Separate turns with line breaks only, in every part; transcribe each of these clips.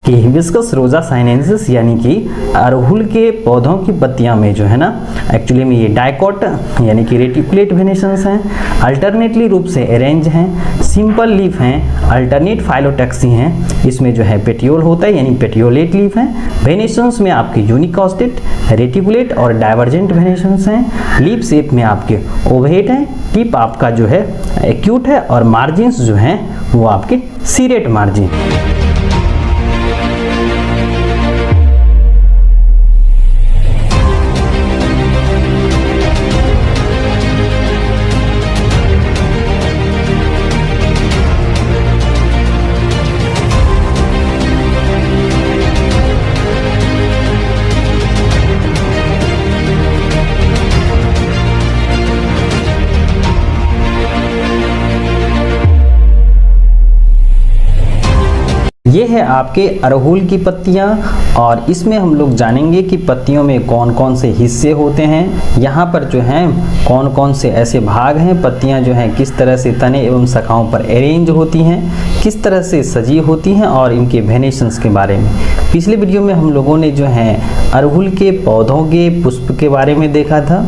कि हिबिस्कस रोजा साइनेंसिस यानी कि अड़हुल के पौधों की पत्तियां में जो है ना, एक्चुअली में ये डाइकॉट यानी कि रेटिकुलेट वेनेशंस हैं, अल्टरनेटली रूप से अरेंज हैं, सिंपल लीफ हैं, अल्टरनेट फाइलोटैक्सी हैं, इसमें जो है पेटियोल होता है यानी पेटियोलेट लीफ हैं, वेनेशंस में आपके यूनिकॉस्टेट, रेटिकुलेट और डाइवर्जेंट वेनेशंस हैं, लीफ शेप में आपके ओवेट हैं, टिप आपका जो है एक्यूट है और मार्जिन्स जो हैं वो आपके सीरेट मार्जिन। ये है आपके अड़हुल की पत्तियां और इसमें हम लोग जानेंगे कि पत्तियों में कौन कौन से हिस्से होते हैं, यहाँ पर जो हैं कौन कौन से ऐसे भाग हैं, पत्तियां जो हैं किस तरह से तने एवं शाखाओं पर अरेंज होती हैं, किस तरह से सजी होती हैं और इनके वेनेशंस के बारे में। पिछले वीडियो में हम लोगों ने जो है अड़हुल के पौधों के पुष्प के बारे में देखा था,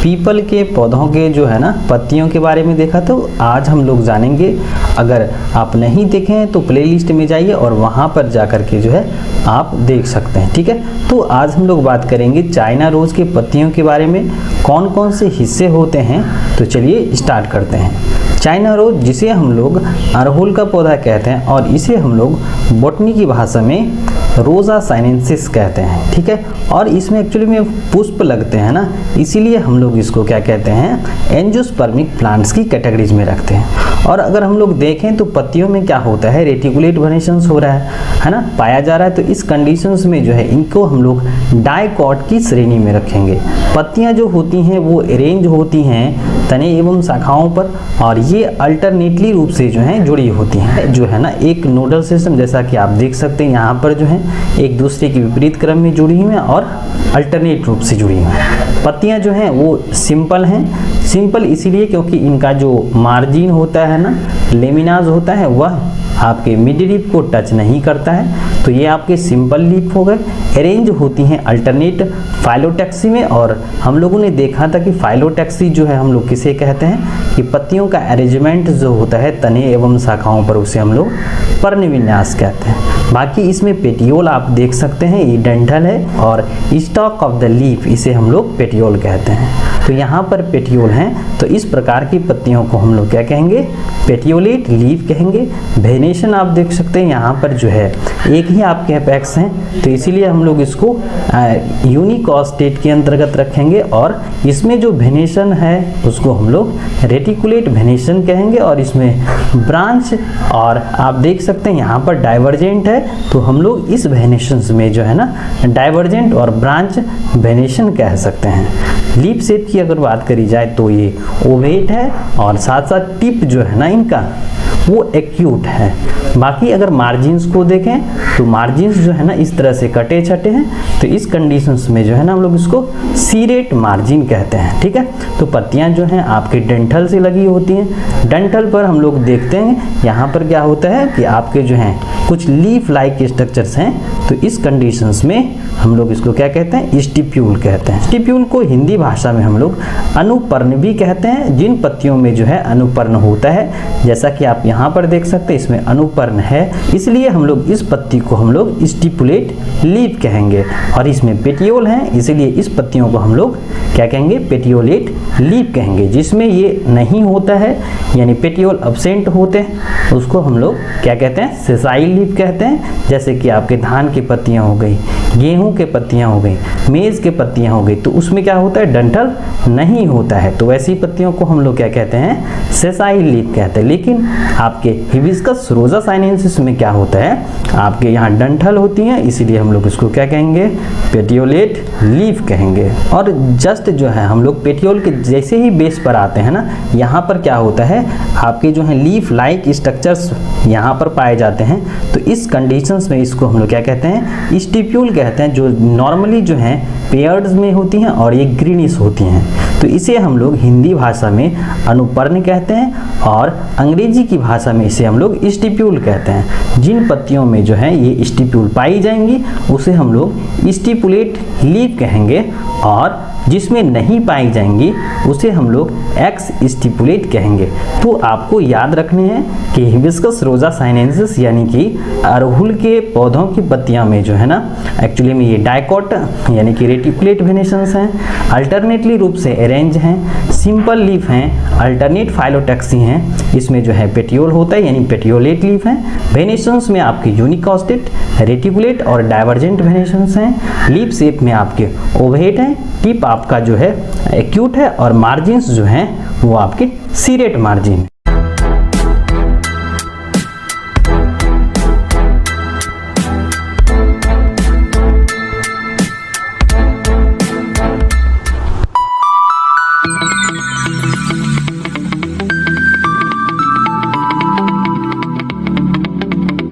पीपल के पौधों के जो है ना पत्तियों के बारे में देखा। तो आज हम लोग जानेंगे, अगर आप नहीं देखें तो प्लेलिस्ट में जाइए और वहाँ पर जाकर के जो है आप देख सकते हैं, ठीक है। तो आज हम लोग बात करेंगे चाइना रोज़ के पत्तियों के बारे में, कौन कौन से हिस्से होते हैं। तो चलिए स्टार्ट करते हैं। चाइना रोज जिसे हम लोग अड़हुल का पौधा कहते हैं और इसे हम लोग बॉटनी की भाषा में रोजा साइनेंसिस कहते हैं, ठीक है। और इसमें एक्चुअली में पुष्प लगते हैं ना, इसीलिए हम लोग इसको क्या कहते हैं, एंजियोस्पर्मिक प्लांट्स की कैटेगरीज में रखते हैं। और अगर हम लोग देखें तो पत्तियों में क्या होता है, रेटिकुलेट वेनेशंस हो रहा है ना, पाया जा रहा है। तो इस कंडीशंस में जो है इनको हम लोग डाइकॉट की श्रेणी में रखेंगे। पत्तियां जो होती हैं वो अरेंज होती हैं तने एवं शाखाओं पर और ये अल्टरनेटली रूप से जो है जुड़ी होती हैं, जो है ना एक नोडल सिस्टम, जैसा कि आप देख सकते हैं यहाँ पर जो है एक दूसरे के विपरीत क्रम में जुड़ी हुई हैं और अल्टरनेट रूप से जुड़ी हुई हैं। पत्तियां जो हैं वो सिंपल हैं, सिंपल इसीलिए क्योंकि इनका जो मार्जिन होता है ना, लेमिनाज होता है, वह आपके मिड लीफ को टच नहीं करता है। तो ये आपके सिंपल लीफ हो गए। अरेंज होती हैं अल्टरनेट फाइलोटैक्सी में, और हम लोगों ने देखा था कि फाइलोटैक्सी जो है हम लोग किसे कहते हैं कि पत्तियों का अरेंजमेंट जो होता है तने एवं शाखाओं पर, उसे हम लोग पर्णविन्यास कहते हैं। बाकी इसमें पेटियोल आप देख सकते हैं, ये डंठल है और स्टॉक ऑफ द लीफ इसे हम लोग पेटियोल कहते हैं। तो यहाँ पर पेटियोल हैं, तो इस प्रकार की पत्तियों को हम लोग क्या कहेंगे, पेटियोलेट लीफ कहेंगे। वेनेशन आप देख सकते हैं यहाँ पर जो है एक ही आपके अपेक्स हैं, तो इसीलिए हम लोग इसको यूनिकॉस्टेट के अंतर्गत रखेंगे। और इसमें जो वेनेशन है उसको हम लोग रेटिकुलेट वेनेशन कहेंगे। और इसमें ब्रांच और आप देख सकते हैं यहाँ पर डाइवर्जेंट है, तो हम लोग इस वेनेशंस में जो है ना डाइवर्जेंट और ब्रांच वेनेशन कह सकते हैं। लीफ शेप की अगर बात करी जाए तो ये ओवेट है और साथ साथ टिप जो है ना इनका वो एक्यूट है। बाकी अगर मार्जिन्स को देखें तो मार्जिन्स जो है ना इस तरह से कटे छटे हैं, तो इस कंडीशंस में जो है ना हम लोग इसको सीरेट मार्जिन कहते हैं, ठीक है। तो पत्तियां जो हैं आपके डंठल से लगी होती हैं। डंठल पर हम लोग देखते हैं यहाँ पर क्या होता है कि आपके जो हैं कुछ लीफ लाइक स्ट्रक्चर्स हैं, तो इस कंडीशंस में हम लोग इसको क्या कहते हैं, स्टिप्यूल कहते हैं। स्टिप्यूल को हिंदी भाषा में हम लोग अनुपर्ण भी कहते हैं, जिन पत्तियों में जो है अनुपर्ण होता है। जैसा कि आप यहाँ पर देख सकते हैं इसमें अनुपर्ण है, इसलिए हम लोग इस पत्ती को हम लोग स्टिपुलेट लीफ कहेंगे। और इसमें पेटियोल हैं, इसलिए इस पत्तियों को हम लोग क्या कहेंगे, पेटियोलेट लीफ कहेंगे। जिसमें ये नहीं होता है यानी पेटियोल अब्सेंट होते हैं उसको हम लोग क्या कहते हैं, सेसाइल लीफ कहते हैं। जैसे कि आपके धान की पत्तियां हो गई, गेहूं के पत्तियां हो गई, मेज के पत्तियां हो गई, तो उसमें क्या होता है, डंठल नहीं होता है, तो वैसी पत्तियों को हम लोग क्या कहते हैं, सेसाइल लीफ कहते हैं। लेकिन आपके हिबिस्कस रोजा साइनेंसिस में क्या होता है, आपके यहाँ डंठल होती हैं, इसीलिए हम लोग इसको क्या कहेंगे, पेटियोलेट लीफ कहेंगे। और जस्ट जो है हम लोग पेटियोल के जैसे ही बेस पर आते हैं ना, यहाँ पर क्या होता है, आपके जो है लीफ लाइक स्ट्रक्चर्स यहाँ पर पाए जाते हैं। तो इस कंडीशंस में इसको हम लोग क्या कहते हैं, स्टिप्यूल कहते हैं जो नॉर्मली जो हैं पेयर्ड्स में होती हैं और ये ग्रीनिश होती हैं। तो इसे हम लोग हिंदी भाषा में अनुपर्ण कहते हैं और अंग्रेजी की भाषा में इसे हम लोग स्टिप्यूल कहते हैं। जिन पत्तियों में जो है ये स्टिप्यूल पाई जाएंगी उसे हम लोग स्टिपुलेट लीफ कहेंगे और जिसमें नहीं पाई जाएंगी उसे हम लोग एक्स स्टिपुलेट कहेंगे। तो आपको याद रखने हैं कि हिबिस्कस रोजा साइनेंसिस यानी कि अड़हुल के पौधों की पत्तियां में जो है ना एक्चुअली में ये डाइकॉट यानी कि रेटिकुलेट वेनेशंस हैं, अल्टरनेटली रूप से अरेंज हैं, सिंपल लीफ हैं, अल्टरनेट फाइलोटैक्सी हैं, इसमें जो है पेटियोल होता है यानी पेटियोलेट लीफ हैं, वेनेशंस में आपके यूनिकॉस्टेट, रेटिकुलेट और डाइवर्जेंट वेनेशंस हैं, लीफ शेप में आपके ओवेट हैं, टिप आपका जो है एक्यूट है और मार्जिन्स जो हैं वो आपके सीरेट मार्जिन।